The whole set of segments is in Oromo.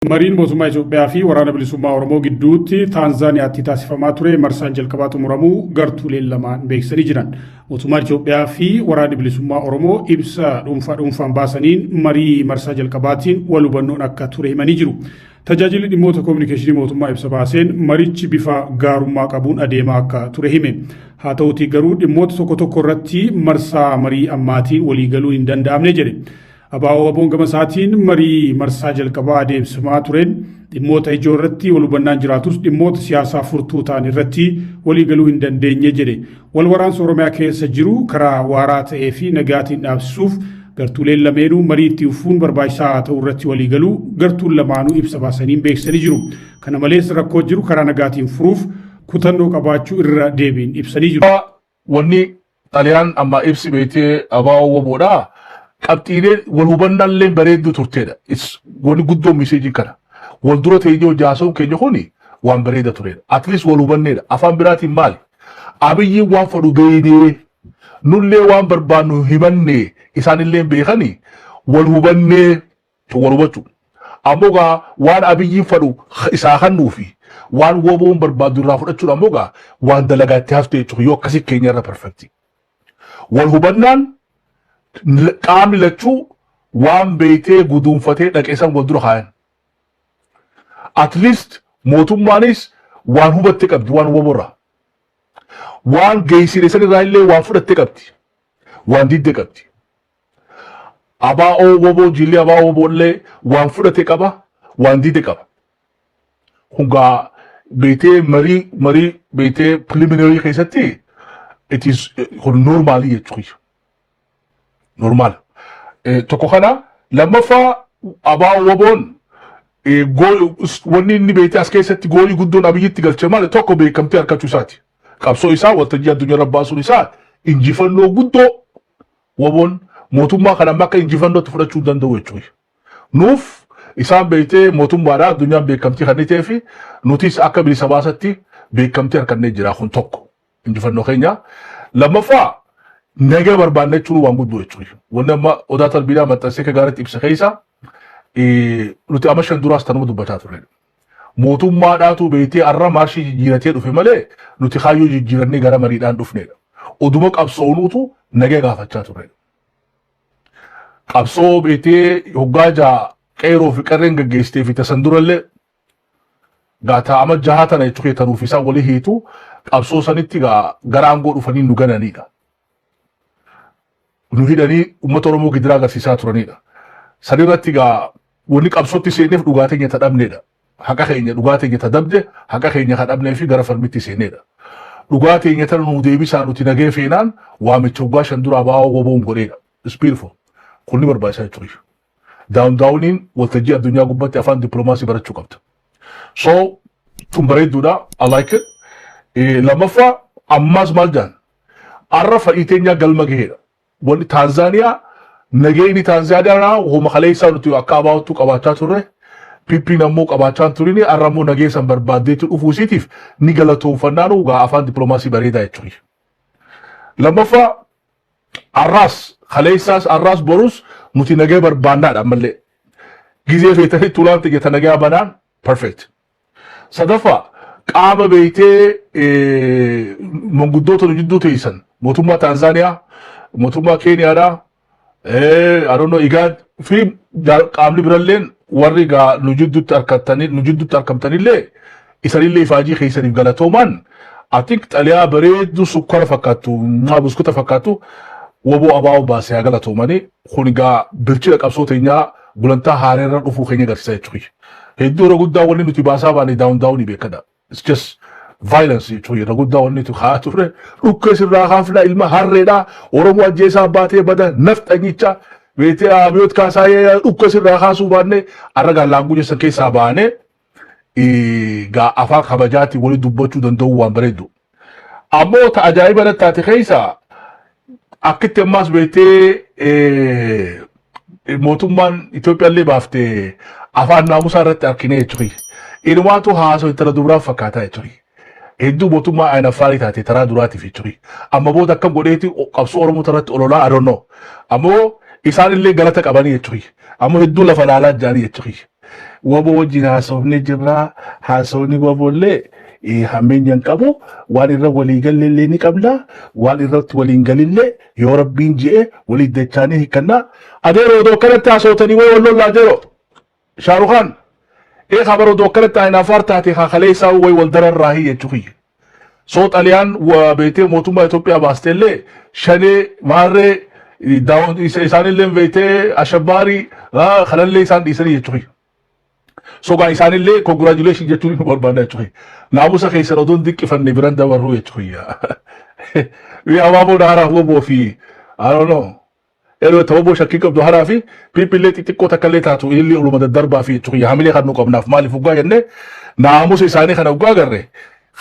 Mariin mootummaa Itoophiyaa fi waraana bilisummaa Oromoo gidduutti Taanzaaniyaatti taasifamaa ture marsaan jalqabaa xumuramuu gartuuleen lamaan beeksisanii jiran. Mootummaan Itoophiyaa fi waraanni bilisummaa Oromoo ibsa dhuunfaan baasaniin marii marsaa jalqabaatiin wal hubannoon akka ture himanii jiru. Tajaajilli dhimmoota koominikeeshinii mootummaa ibsa baaseen marichi bifa gaarummaa qabuun adeemaa akka ture hime. Haa ta'uutii garuu dhimmoota tokko tokko irratti marsaa marii ammaatiin waliigaluu hin danda'amne jedhe. Abaa'oo Waboon gama isaatiin marii marsaa jalqabaa adeemsifamaa tureen dhimmoota ijoo irratti wal hubannaan jiraatus dhimmoota siyaasaa furtuu ta'an irratti waliigaluu hin dandeenye jedhe. Wal waraansa Oromiyaa keessa jiru karaa waaraa ta'ee fi nagaatiin dhaabsisuuf gartuuleen lameenuu marii itti fufuun barbaachisaa ta'uu irratti waliigaluu gartuun lamaanuu ibsa baasaniin beeksisanii jiru. Kana malees rakkoo jiru karaa nagaatiin furuuf kutannoo qabaachuu irra deebiin ibsanii jiru. Wanni xaliyaan amma ibsi beekee Abaa'oo Waboodhaa. Qabxiilee wal hubannaallee bareedduu turteedha. Wanni guddoo miseejii kana. Wal dura ta'ee jaasoon keenya kuni waan bareeda tureedha. At least wal hubanneedha. Afaan biraatiin maali? Abiyyiin waan fadhu beeynee nullee waan barbaannu himannee isaanillee beekanii wal hubannee wal hubachuu. Ammoo gaa waan abiyyiin fadhu isaa kannuufi waan Waboon barbaadu irraa fudhachuudha ammoo gaa waan dalagaatti haftee jechuudha yoo akkasii keenya irra perfekti. Wal hubannaan qaamni lachuu waan beeytee guduunfatee dhaqeessan wal dura kaayan. At least mootummaanis waan hubatte qabdi waan Waboorraa. Waan geessine sanirraa illee waan fudhatte qabdi. Waan didde qabdi. Abaa'oo Waboo jillee Abaa'oo Waboollee waan fudhate qaba waan didde qaba. Hungaa beeytee marii beeytee preliminary keessatti it is normaalii jechuudha. Normal. Tokko kana lammaffaa Abaa'oo Waboon wanni inni beekte as keessatti goolii guddoon abiyyitti galche maali tokko beekamtee harkachuu isaati. Qabsoo isaa waltajjii addunyaa irra baasuun isaa injifannoo guddoo Waboon mootummaa kana akka injifannootti fudhachuu danda'u jechuudha. Nuuf isaan beektee mootummaadhaa addunyaan beekamtii kan ta'ee fi nutis akka bilisa baasatti beekamtii harkannee jira kun tokko injifannoo keenya. Lammaffaa nagaa barbaanne jechuun waan guddoo jechuudha. Wanni amma odaa tarbiidhaa maxxansee ka gaariitti ibsa keessa nuti amma shan duraas tanuma dubbachaa turre. Mootummaadhaatu beektee har'a maarshii jijjiiratee dhufe malee nuti kaayyoo jijjiirannee gara mariidhaan dhufnedha. Oduma qabsoonuutu nagaa gaafachaa turre. Qabsoo beektee hoggaa ja'a qeeroo fi qarreen gaggeessitee fi tasan durallee gaataa amma jaha tana jechuudha tanuuf isaan walii hiitu qabsoo sanitti gara aangoo dhufanii nu gananidha. Nu hidhanii uummata Oromoo gidiraa agarsiisaa turanidha. Sanirratti wanni qabsootti seeneef dhugaa teenya tadhabnedha. Haqa keenya dhugaa teenya tadhabde haqa keenya kadhabnee fi gara falmitti seenedha. Dhugaa teenya tana nu deebisaa nuti nagee feenaan waamicha hoggaa shan dura Abaa'oo Waboon godheedha. Ispiirfo kunni barbaachisaa jechuudha. Daawundaawuniin waltajjii addunyaa gubbatti afaan dippiloomaasii barachuu qabda. So tun bareedduudha. I like it. Lammaffaa ammaas maal jaan arra fadhii teenya galma gaheedha. Wanni Taanzaaniyaa nageenya Taanzaaniyaa homa kaleessaa nuti akka Abaa'ootu qabaachaa turre Pippiin ammoo qabaachaa turini arra ammoo nageessan barbaaddeetu dhufuu isiitiif ni galatoonfannaanu gaa afaan dippiloomaasii bareedaa jechuudha. Lammaffaa arraas kaleessaas arraas borus nuti nagee barbaannaadha ammallee gizee feetanii tulaan xiyyeeta nagee banaan perfect. Sadaffaa qaama beektee manguddoota nu jidduu teessan mootummaa Taanzaaniyaa mootummaa Keeniyaadhaa I don't know IGAD fi qaamni biralleen warri nu jidduutti argamtanillee isanillee ifaajii keessaniif galatoomaan I think xaliyaa bareeddu sukkara fakkaattu buskuta fakkaattu Waboo Abaa'oo baasee galatoomanii kun bilchina qabsoo teenyaa gulantaa haareerra dhufuu keenya agarsiisa jechuudha. Hedduu yeroo guddaa wanni nuti baasaa baane daawundaawunii beekadha. It's just violence jechuudha. Yeroo guddaa wanni nuti haa turre dhukka sirraa kaafna ilma harreedhaa Oromoo ajjeesaa baatee bada nafxanyicha beetee abiyoot kaasaayee dhukka sirraa kaasuu baanne arra laanguu jessan keessaa baane afaan kabajaatti walii dubbachuu danda'u waan bareeddu. Ammoo ajaa'iba taate keessaa akkitti ammaas beektee mootummaan Itoophiyaallee baaftee afaan naamusaa irratti argine jechuudha. Inumaatu haasoo itti dubraa fakkaataa jechuudha. Hedduu mootummaa ayinaffaarii taate taraa duraatiif jechuudha. Amma booda akkam godheeti qabsoo Oromoo irratti ololaa I don't know. Ammoo isaanillee galata qabanii jechuudha. Ammoo hedduu lafa laalaa jaanii jechuudha. wabo wajjin haasofne jirra haasofni waboollee hammeenyan qabu waan irra walii galleellee ni qabna waan irratti waliin galillee yoo rabbiin je'e walii dachaanii hiikannaa adeeroo odoo kanatti haasoftanii way wallollaa adeeroo shaarukaan خبر دوكلت أنا فرتاتي خليسا وي والدرر راهي يجوي صوت أليان وبيتي موتوما إثيوبيا باستيلي شني ماري داون إنسان اللي بيتي أشباري خلال لي إنسان إنسان يجوي سوغا إنسان اللي كونغراجوليشن يجوي بربانا يجوي ناموسا خيسر أدون ديك فني براندا ورو يجوي ويا بابو دارا هو بو في I don't know ero tawbo shakki qabdu harafi pipille xixiqqoo takka illee taatu illee ulumada darbaa fi tuqiyya hamilee kan nu qabnaaf maaliif ugaa jenne naamusa isaanii kana ugaa garre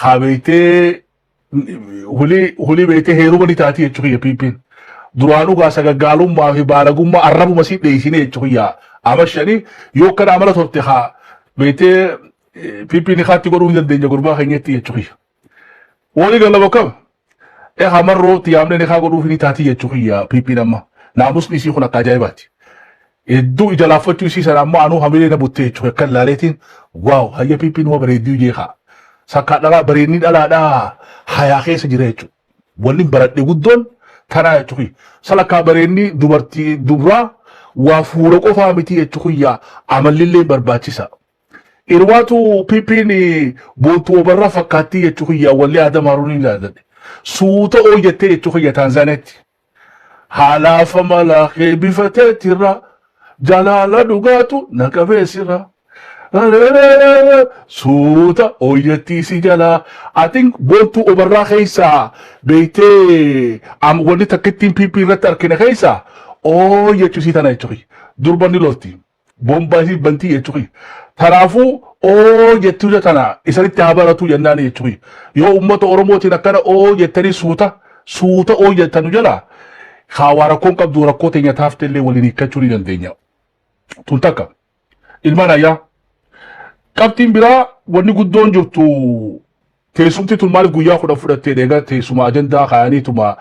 habeeytee hulii beeytee heeruma ni taati jechuudha pippin duraanuu gaasa gaggaalummaa fi baaragummaa arrabuma si dheeysinee jechuudha amashanii yoo kana amala turte haa beeytee pippin haatti godhuu hin dandeenya gurbaa keenyatti jechuudha walii galaba kam hamarroo tiyaamne ni haa godhuu ni taati jechuudha pippin amma naamusni isii kun akka ajaa'ibaati. Hedduu ija laaffachuu isii sana ammoo anuu hamilee na buttee jechuudha kan laaleetiin waaw hayya piippiin waa bareedduu jeeqa. Sakkaa dhalaa bareedni dhalaadhaa hayaa keessa jira jechuudha. Wanni baradhe guddoon tanaa jechuudha. Salakkaa bareedni dubartii dubraa waa fuula qofaa miti jechuudha amallillee barbaachisa. Irwaatu piippiin boontuu obarraa fakkaattii jechuudha wallee aadama haruun ilaalan. Suuta ooyyattee jechuudha Taanzaaniyaatti. Halafa malaqee bifateetirra jalaala dhugaatu naqabeessira suuta ooyyattiisi jalaa atin boontuu obarraa keessaa beeytee wanni takka ittiin piippii irratti argine keessaa ooyyachisii tana jechuudha durbanni lolti boombaasii bantii jechuudha kanaafuu ooyyattiisa tana isanitti haa baratu jennaan jechuudha yoo uummata oromootiin akkana ooyyattanii suuta ooyyattanu jalaa khawara kon qabdu rakkoo teenya taaftellee waliin hiikkachuu ni dandeenya. Tun takka ilmaan ayyaa qabxiin biraa wanni guddoon jirtu teessumti tun maaliif guyyaa kudha fudhattee eega teessuma ajandaa kaayaniituma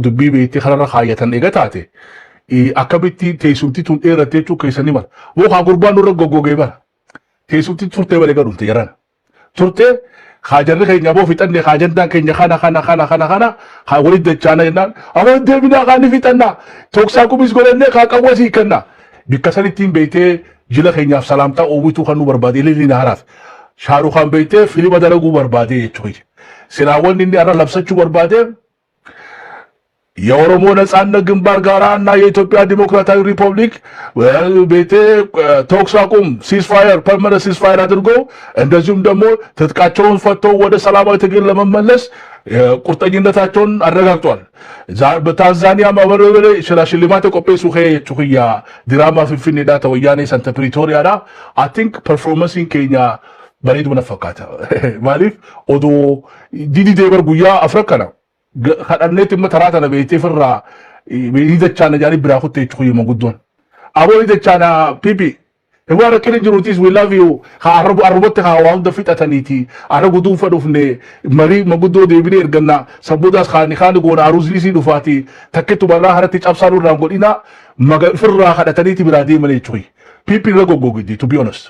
dubbii beektee kanarra kaayatan eega taate akkamitti teessumti tun dheerattee jechuu keessanii mala. Woo haa gurbaan nurra goggogee bara teessumti turtee bareega dhufte jaran turtee Hajarri keenya boo fixanne hajandaan keenya kana walit dachaana jennaan amma deebinaa kaani fixannaa toksaa kumis godhannee kaa qawwasii kenna bikka sanittiin beeytee jila keenyaaf salaamtaa oowwituu kan nu barbaade ililina haraaf shaarukaan beeytee filima dalaguu barbaade jechuudha sinaawwan inni arra labsachuu barbaade የኦሮሞ ነጻነት ግንባር ጋራና የኢትዮጵያ ዲሞክራሲያዊ ሪፐብሊክ ቤቴ ተኩስ አቁም ሲስፋየር ፐርማነንት ሲስፋየር አድርጎ እንደዚሁም ደግሞ ትጥቃቸውን ፈተው ወደ ሰላማዊ ትግል ለመመለስ ቁርጠኝነታቸውን አረጋግጧል። በታንዛኒያ ማበረበረ ሽልማት ቆጴሱ ሄቹያ ድራማ ፍንፍኔዳ ተወያኔ ሰንተ ፕሪቶሪያዳ አይ ቲንክ ፐርፎርማንሲን ኬኛ በሬድ መነፈካታ ማሊፍ ኦዶ ዲዲ ዴበር ጉያ አፍረከና kadhanneetti immoo taraata na beektee firraa ni dachaana jaanii biraa kuttee jechuudha yemmuu guddoon. Aboo ni dachaana pipi. Waan rakkina jiruutis we love you. Haa arrabatti haa waa hunda fixataniiti. Arra guduun fadhuufne marii maguddoo deebinee ergannaa sabbodaas kaani goona aruusii dhufaati. Takkeetu bal'aa haratti cabsaa nurraan godhina firraa kadhataniiti biraa deeman jechuudha. Pipi irra goggogiddi to be honest.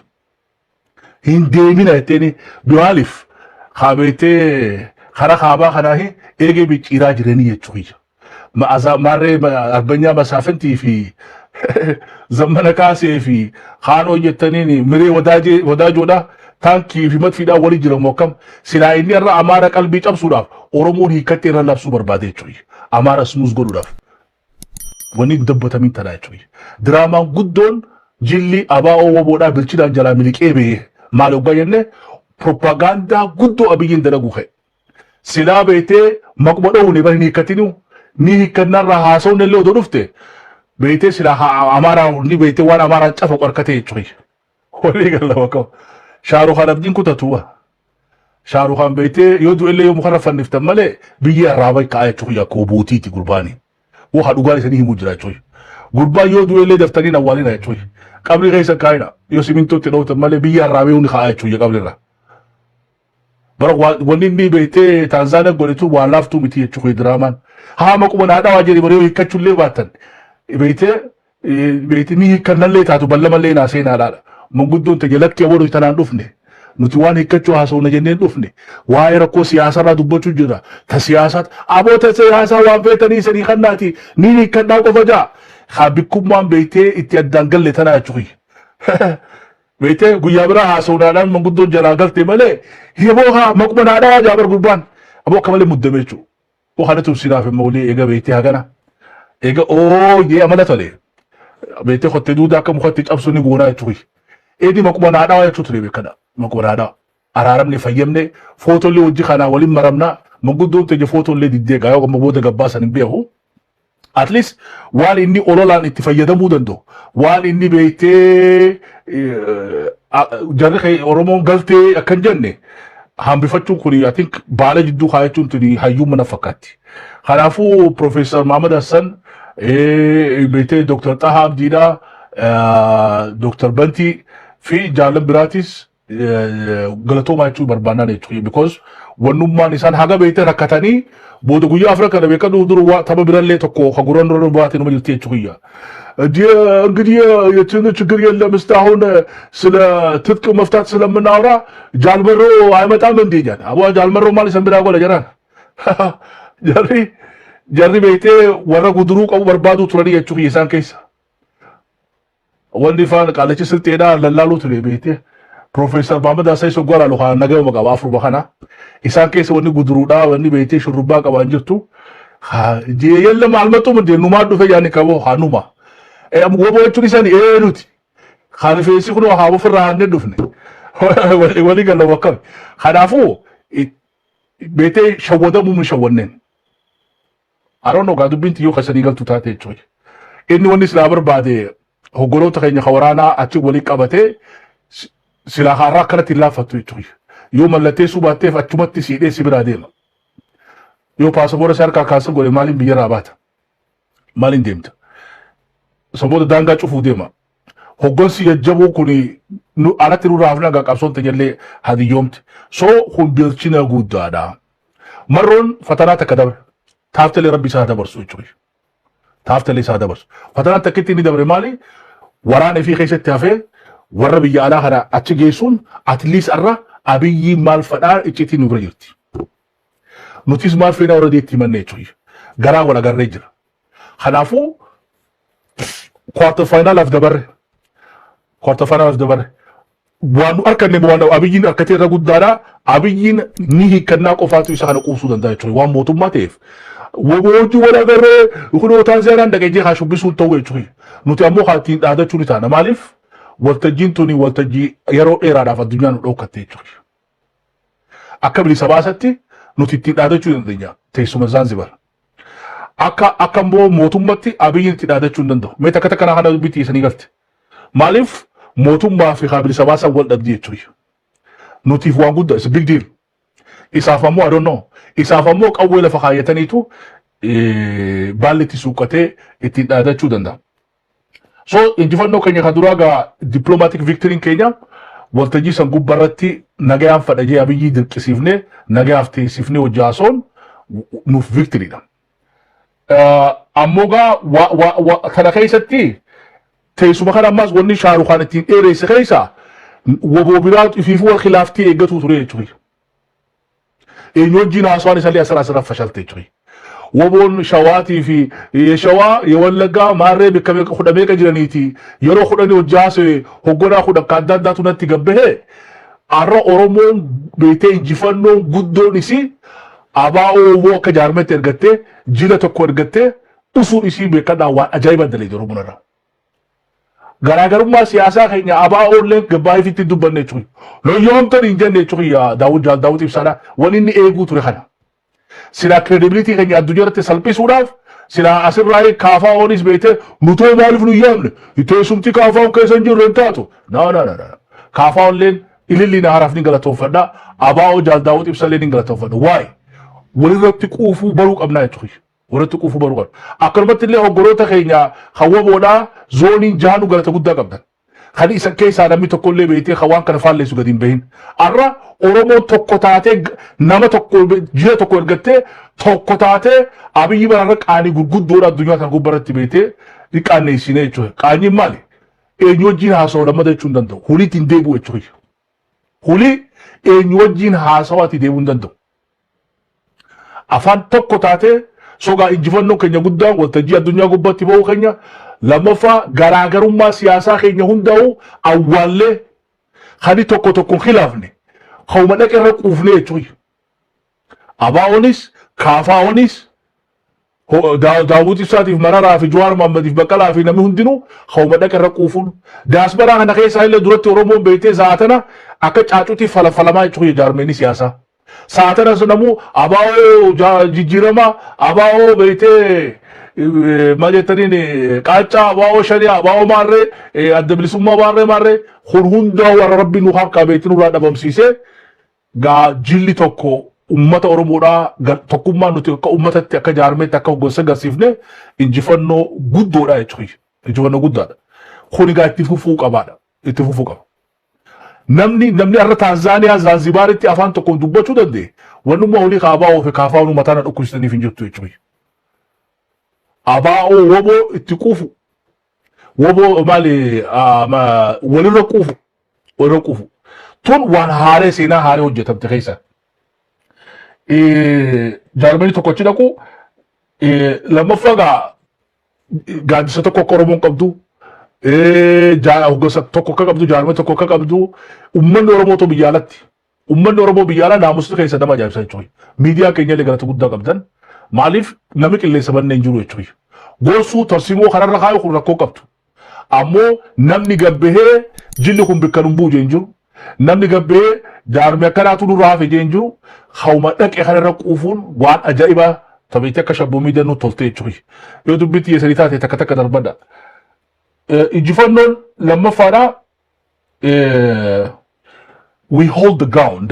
Hin deemina jetteeni biwaaliif haa beektee خرا خابا خناهي ايجي بيجيرا جريني يتشوي ما ماري اربنيا مسافنتي في زمن كاسي في خانو يتنيني مري وداجودا تانكي في مدفي دا ولي جرا موكم سلا اني را امارا قلبي جاب سودا اورمون هي كتيرا لابسو بربادي تشوي امارا سنوز غدودا وني دبتا مين تلا تشوي دراما غدون جيلي اباو وبودا بلچدا جلا ملك ايبي مالو غاينه بروباغاندا غدو ابيين دلغوخه sila beete maqbadoo ni bari ni katinu ni kanna rahaso ne lo dorufte beete sila amara ni beete wan amara chafa qarkate chui holi galla wako sharu khan abdin kutatuwa sharu khan beete yodu elle yom kharafan niftamale biya rabai ka ay chui ko buti ti gurbani wo hadu gari sani himujra chui gurba yodu elle daftani na walina chui qabri gaisa kaina yo siminto ti do tamale biya rabai un ka ay chui qabri ra bara wani ni beete Tanzania goletu wa laftu miti yechuko draman ha makubona hada wajeri bare hikachulle batan beete ni hikanalle taatu ballamalle na sena dada manguddoo tajaajilatti warri tanaan dhufne nuti waan hiikkachuu haasawna jenneen dhufne waa'ee rakkoo siyaasarraa dubbachuu jira ta siyaasaat aboota siyaasaa waan feetanii sadii kannaati ni hiikkannaa qofa jaa haa bikkummaan beeytee itti addaan galle tanaa jechuudha beeytee guyyaa biraa haasawnaadhaan manguddoon jalaa galte malee hiboo haa maquma naadhaa jaabar gurbaan aboo akka malee muddame jechuudha وخانة تمسينا في مولي إيجا بيتي هاجنا إيجا يا أمانة تلي بيتي خدت دودا كم خدت أبسوني بونا يتوي إيدي مكمن هذا ويا تطري بكذا مكمن هذا أرارمني فيمني فوتو اللي وجه خنا ولي مرمنا موجود دون تجي فوتو اللي دي جاي أو موجود جباسا نبيه at least وان إني أولولا نتفيدا مودندو وان إني بيتي جرخي أورمون قلتي أكنجني هم بفتشون كوري I think بالا جدو خايتون تدي هايو منا فكاتي خلافو بروفيسور محمد حسن بيتي دكتور طه عبدينا دكتور بنتي في جالب براتيس غلطو ما يتو بربانا نيتوي because ونما نسان حاجة بيتي ركتاني بود غويا أفريقيا نبيكا دودروا تابا برالي تكو خغوران رون باتي نمجلتي تشويا دي እንግዲህ የትን ችግር የለም እስካሁን ስለ ትጥቅ መፍታት ስለምናወራ ጃልመሮ አይመጣም እንዴጃን አቦ ጃልመሮ ማለት ሰንብራ ጎለ ጀራን ጀሪ ቤቴ ወረ ጉድሩ ቀው በርባዱ ትረዲ የቹ ይሳን ከይሳ ወንዲፋን ቃለች ስልጤና ለላሉ ትሬ ቤቴ ፕሮፌሰር ማመድ አሳይ ሶጓራ ለኻ ነገው መቃ አፍሩ በখাና ይሳን ከይሳ ወንዲ ጉድሩዳ ወንዲ ቤቴ ሽሩባ ቀባንጅቱ የለም አልመጡም እንዴ ኑማዱ ፈያኒ ከቦ ሃኑማ ወቦቹ ሊሰን ኤሉት ኻልፌሲ ኩኖ ሃቡ ፍራሃን ዱፍነ ወሊ ገለ ወከም ኻዳፉ ቤቴ ሸወደሙ ምሸወነን አሮኖ ጋዱ ቢንት ዩ ኸሰኒ ገልቱ ታቴ ቾይ ኢኒ ወኒ ስላበር ባዴ ሆጎሎ ተኸኝ ኸወራና አቺ ወሊ ቀበቴ ስላ ኻራ ከረት ይላፈቱ ቾይ ዩ መለቴ ሱባቴ ፈቹመት ሲዴ ሲብራዴ ዩ ፓስፖርት ሰርካ ካስን ጎሌ ማሊን ቢየራባት ማሊን ደምት ሰቦት ዳንጋ ጩፉ ደማ ሆጎንሲ የጀቡ ኩኒ አራት ሩራፍና ጋቃብሶን ተጀለ ሀዲዮምት ሶ ሁንቢርቺና ጉዳዳ መሮን ፈተና ተከደብ ታፍተለ ረቢ ሳዳ በርሱ ጩይ ታፍተለ ሳዳ በርሱ ፈተና ተከቲ ኒደብረ ማሊ ወራኔ ፊ ኸይሰት ታፈ ወረብ ያላ ኸራ አትጌሱን አትሊስ አራ አብይ ማልፈዳ እጪቲ ኑብረይቲ ኖቲስ ማልፈና ወረዴቲ መነ ጩይ ገራ ወላ ገረጅ ኸላፉ quarter final of the bar wanu arkane wanu abiyin arkate ragudara abiyin nihi kanna qofatu isana qusu danda choy wa motumma tef woboju wala gare ukhno tanzania ndaga je khashu bisun tawe choy nuti ammo khati dada chulita na malif waltajintuni waltaji yaro era da fadunya no dokate choy akabli sabasati nuti ti dada chulindanya teisuma zanzibar akka mbo mootummatti abiyyin itti dhaadachuu hin danda'u. Mee takka takka kana dubbitti isanii galte. Maaliif mootummaa fi habilisa baasan wal dhabdii jechuudha. Nutiif waan guddaa is big deal. Isaaf ammoo I don't know. Isaaf ammoo qawwee lafa kaayyataniitu baalli itti suuqatee ittiin dhaadachuu danda'a. So injifannoo keenya kan duraa gaa diplomatic victory keenya waltajjii san gubbarratti nagayaan fadhajee abiyyii dirqisiifnee nagayaaf teessifnee hojjaasoon nuuf victory dha. ammoga kana keessatti teessuma kana ammas wanni shaarukaan ittiin dheeresse keessa woboo biraatu ifiifuu wal khilaaftii eeggatu ture jechuudha. Eenyuun haasawaan isallee asirraa fashalte jechuudha. Woboon shawaatii fi shawaa yewallaggaa maarree bakka meeqa kudha meeqa jiraniiti yeroo kudhanii hojjaase hoggonaa kudha akka adda addaatu natti gabbahee har'a Oromoon beetee injifannoon guddoon isii abaa'oo woo akka jaarmetti ergattee jila tokko ergattee dhufuun isii beekadhaan waan ajaa'iba dalee jiru bunarra. Garaagarummaa siyaasaa keenya abaa'oolleen gabbaa ifitti dubbanne jechuudha. Loyyoomtan hin jenne jechuudha daawud ibsaadha waan inni eeguu ture kana. Sila credibility keenya addunyaatti salphisuudhaaf sila asirraa kaafaa oonis beekte nutoo maaliif nu yaamne teessumti kaafaa keessan jirru hin taatu. Kaafaa oolleen ililli na haraaf ni galatoonfadha abaa'oo daawud ibsallee ni galatoonfadha. Waay walirratti quufuu baruu qabnaa jechuudha. Walirratti quufuu baruu qabna. Akkanumatti illee hoggoroota keenya hawwamoodhaa zooniin jaanu galata guddaa qabdan. Kan isa keessaa namni tokko illee beekte hawaan kana faalleessu gadi hin bahin. Har'a Oromoon tokko taatee nama tokko jila tokko ergattee tokko taatee abiyyi bararra qaanii gurguddoodha addunyaa kana gubbaratti beekte ni qaanneessinee jechuudha. Qaanyiin maali? eenyuwajjiin haasa'u lammata jechuun danda'u. Huliitti hin deebi'u jechuudha. Hulii eenyuwajjiin haasawaatti deebi'uu hin danda'u. Afaan tokko taatee sogaa injifannoon keenya guddaan waltajjii addunyaa gubbaatti ba'uu keenya lammaffaa garaagarummaa siyaasaa keenya hundaa'u awwaallee kan tokko tokkoon khilaafne hauma dhaqerra quufne jechuudha. Abaa'oonis Kaafaa'oonis Daawud Ibsaatiif Mararaa fi Jawaar Mahaammadiif Baqqalaa fi namni hundinuu hauma dhaqerra quufuun daasbaraa kana keessaa illee duratti Oromoon beektee saatana akka caacuutiif falafalamaa jechuudha jaarmeenii siyaasaa. Saatana sunamu abaa'oo jijjiirama abaa'oo beektee maal jettaniin qaacaa abaa'oo shanii abaa'oo maarree adda bilisummaa maarree kun hundaa warra rabbi nu harkaa beektii nurraa dhabamsiisee gaa jilli tokko ummata Oromoodhaa tokkummaa nuti akka ummatatti akka jaarmeetti akka gosa agarsiifne injifannoo guddoodha jechuudha. Injifannoo guddaadha. Kun egaa itti fufuu qabaadha. Itti fufuu qaba. Namni har'a Taanzaaniyaa Zaanzibaaritti afaan tokkoon dubbachuu danda'e wannummaa olii Abaa'oo fi Kaafaa'oo mataan dhukkubsataniif hin jirtu jechuudha. Abaa'oo woboo itti quufu woboo maali walirra quufu tun waan haaree seenaa haaree hojjetamte keessa. Jaarmanii tokkochi dhaqu lammaffaa gaaddisa tokko akka Oromoon qabdu hoggansa tokko akka qabdu jaarmanii tokko akka qabdu ummanni Oromoo biyya alatti ummanni Oromoo biyya alaa naamusa keessa nama ajaa'ibsa jechuudha. Miidiyaa keenya illee galata guddaa qabdan maaliif namni qilleensa bannee hin jiru jechuudha. Gorsuu tarsiimoo kanarra kaa'u kun rakkoo qabdu. Ammoo namni gabbahee jilli kun bikkan hin buuje hin jiru. Namni gabbahee jaarmee akkanaatu nurraa hafe hin jiru. Hauma dhaqee kanarra quufuun waan ajaa'ibaa taphatee akka shabboo miidhaan nu toltee jechuudha. Yoo dubbitti yeesanii taate takka takka darbadha. Injifannoon lammaffaadhaa we hold the ground.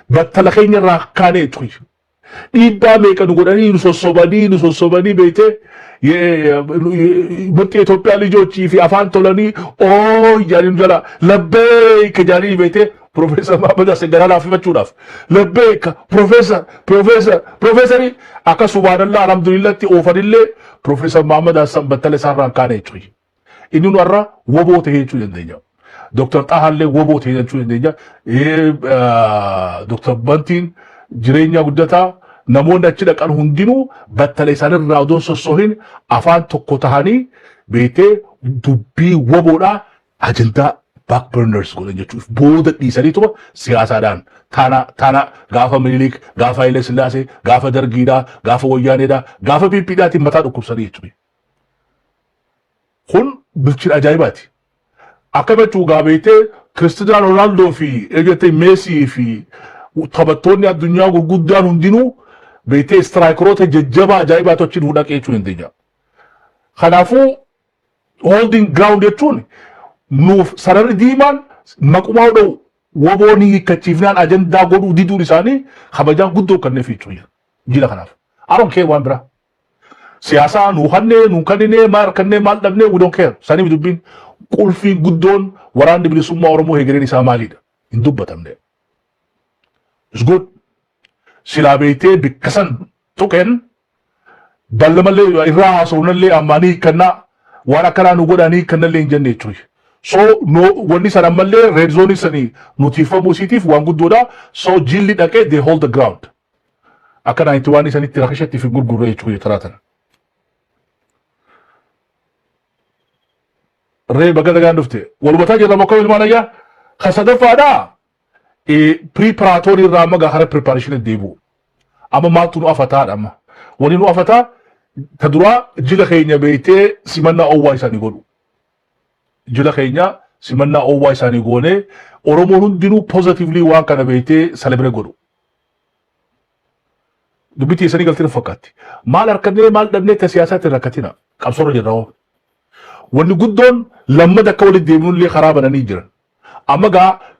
Battala keenya irraa kaanee jechuudha. Dhiibbaa meeqa nu godhanii nu sossobanii beekte murtii Itoophiyaa lijochii fi afaan tolanii jaaniin jala labbeeka jaanii beekte Profeesar Mahammad Hassan garaadhaaf himachuudhaaf labbeeka Profeesarii akka subhaanallah alhamdulillatti oofanillee Profeesar Mahammad Hassan battala isaarraa kaanee jechuudha. Inni nu har'a woboo ta'ee jechuu dandeenya. Dr. Xahallee woboo ta'ee jechuu dandeenya. Dr. Bantiin jireenya guddataa namoonni achi dhaqan hundinuu battala isaanirraa odoon sossohin afaan tokko tahanii beektee dubbii woboodhaa ajandaa backburners godhan jechuudha. Booda dhiisaniituma siyaasaadhaan taana gaafa Minilik, gaafa Haile Sillaasee, gaafa Dargiidhaa, gaafa Wayyaaneedhaa, gaafa Piiphiidhaatiin mataa dhukkubsanii jechuudha. Kun bilchina ajaa'ibaati. Akka jechuu beektee Kiristiyaano Roonaaldoo fi eegattee Meesii fi taphattoonni addunyaa gurguddaan hundinuu beektee istiraayikeroota jajjabaa ajaa'ibaa tochiin hudhaqee jechuu dandeenya. Kanaafuu holding ground jechuun nuuf sararri diimaan maqumaa hodha'u woboonii hiikkachiifnaan ajandaa godhuu diduun isaanii kabajaan guddoo kenneef jechuudha. Jila kanaaf. Aroon kee waan biraa. Siyaasaa nuu kannee maal dhabnee we don't care. Saniif dubbiin qulfiin guddoon waraanni bilisummaa Oromoo hegereen isaa maalidha? Hin dubbatamne. It's good. Silaa beektee bikkasan tuqeen ballamallee irraa haasa'unallee ammaanii hiikkannaa waan akkanaa nu godhanii hiikkannallee hin jenne jechuudha. So wanni san ammallee red zone sanii nutiifamuu isiitiif waan guddoodha. So jilli dhaqee they hold the ground. Akkanaa itti waan isanitti rakishatti fi gurgurree jechuudha taraatan. Ree baga dagaan dhufte walumataa jirra mokka ilmaanayyaa kasadaffaadhaa. Preparatory irraa amma gara preparation deebi'u. Amma maaltu nu afataadha amma. Wani nu afataa ta duraa jila keenya beektee simannaa owwaa isaanii godhu. Jila keenya simannaa owwaa isaanii goonee Oromoon hundinuu positively waan kana beektee celebrate godhu. Dubbitii isanii galtiin fakkaatti. Maal harkannee maal dhabnee ta siyaasaatti rakkatina qabsoorra jirra hoo. Wanni guddoon lammada akka walitti deebi'uullee karaa bananii jiran. Amma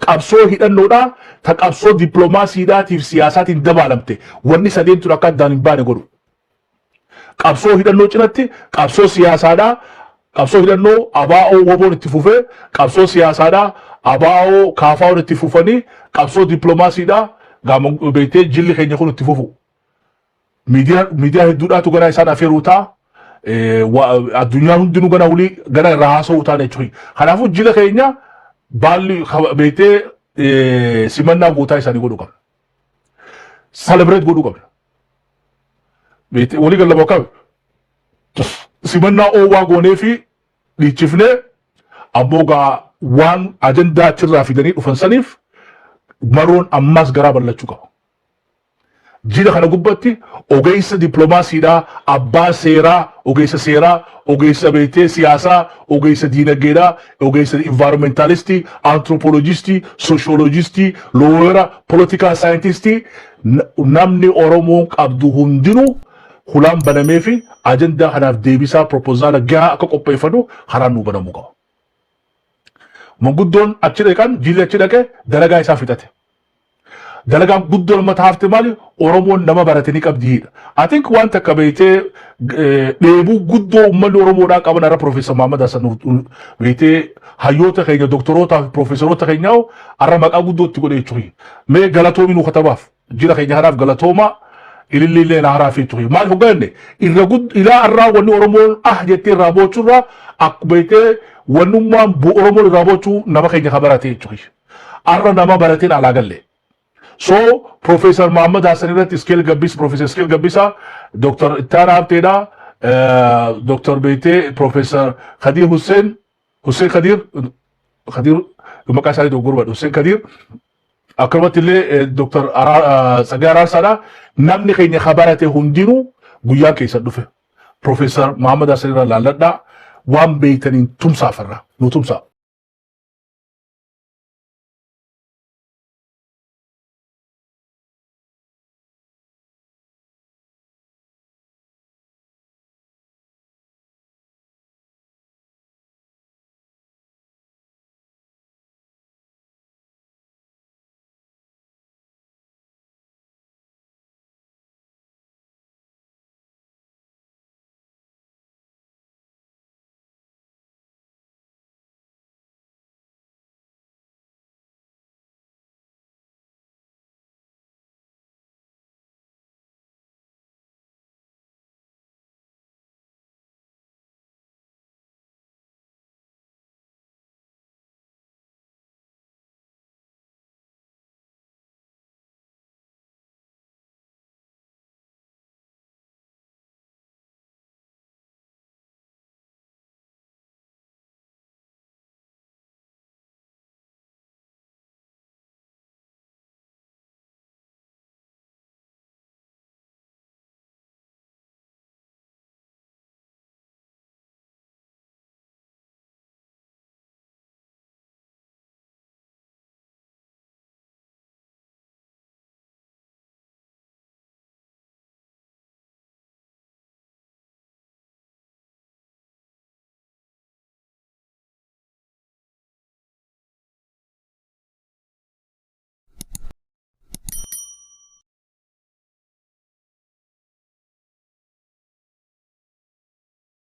qabsoo hidhannoodhaa ta qabsoo dippiloomaasiidhaatiif siyaasaatiin dabaalamte wanni sadeen ture akka addaan hin baane godhu. Qabsoo hidhannoo cinatti qabsoo siyaasaadhaa qabsoo hidhannoo abaa'oo woboon itti fufee qabsoo siyaasaadhaa abaa'oo kaafaa'oon itti fufanii qabsoo dippiloomaasiidhaa gaama beektee jilli keenya kun itti fufu. Miidiyaa hedduudhaatu gara isaan afeeruu ta'a. الدنيا هندنو غنا ولي غنا راسو تاني تشوي خلافو جيلا كينيا بالي بيتي سيمنا غوتاي ساني غدو كم سيلبريت غدو كم بيتي ولي غلا بوكا سيمنا او واغوني في دي تشفني ابوغا وان اجندا تشرا في دني وفنسنيف مرون اماس غراب لچوكا جيدا خنا غبتي اوغيس دبلوماسي دا ابا سيرا اوغيس سيرا اوغيس بيتي سياسة اوغيس دينغيدا اوغيس انفايرمنتاليستي انثروبولوجيستي سوشيولوجيستي لويرا بوليتيكال ساينتيستي نامني اورومون عبدو هندينو خلام بنميفي اجندا خناف ديبيسا بروبوزال غا اكو قوبيفدو خرانو بنموكا مغدون اتشري كان جيلا اتشري دلغا يسافيتاتي دلغا غدون متحفت مالي اورومون نما براتني قبدي I think وانت كبيتي ديبو غدو من اورومو دا قبنا را بروفيسور محمد حسن بيتي هايوتا خينا دكتوروتا بروفيسوروتا خيناو ارمق غدو تقول يچوي مي غلطومي نو خطباف جيلا خينا حرف غلطوما اللي نعرفه توي ما هو قال الرجود الى الرا ون اورومون جتي رابوچرا اكبيته ونما بو اورومون رابوچو نما خينا خبراتي توي ارا نما براتين على قال سو بروفيسور محمد حسن رت سكيل غبيس بروفيسور سكيل غبيسا دكتور تارا تيدا دكتور بيتي بروفيسور خدير حسين خدير مكاساري دوغور حسين خدير أكرمت اللي دكتور سجارة سارة نمني خيني خبرته هندينو غيا كيس دفه بروفيسور محمد حسن لا لا وام بيتنين تمسا فرا نو تمسا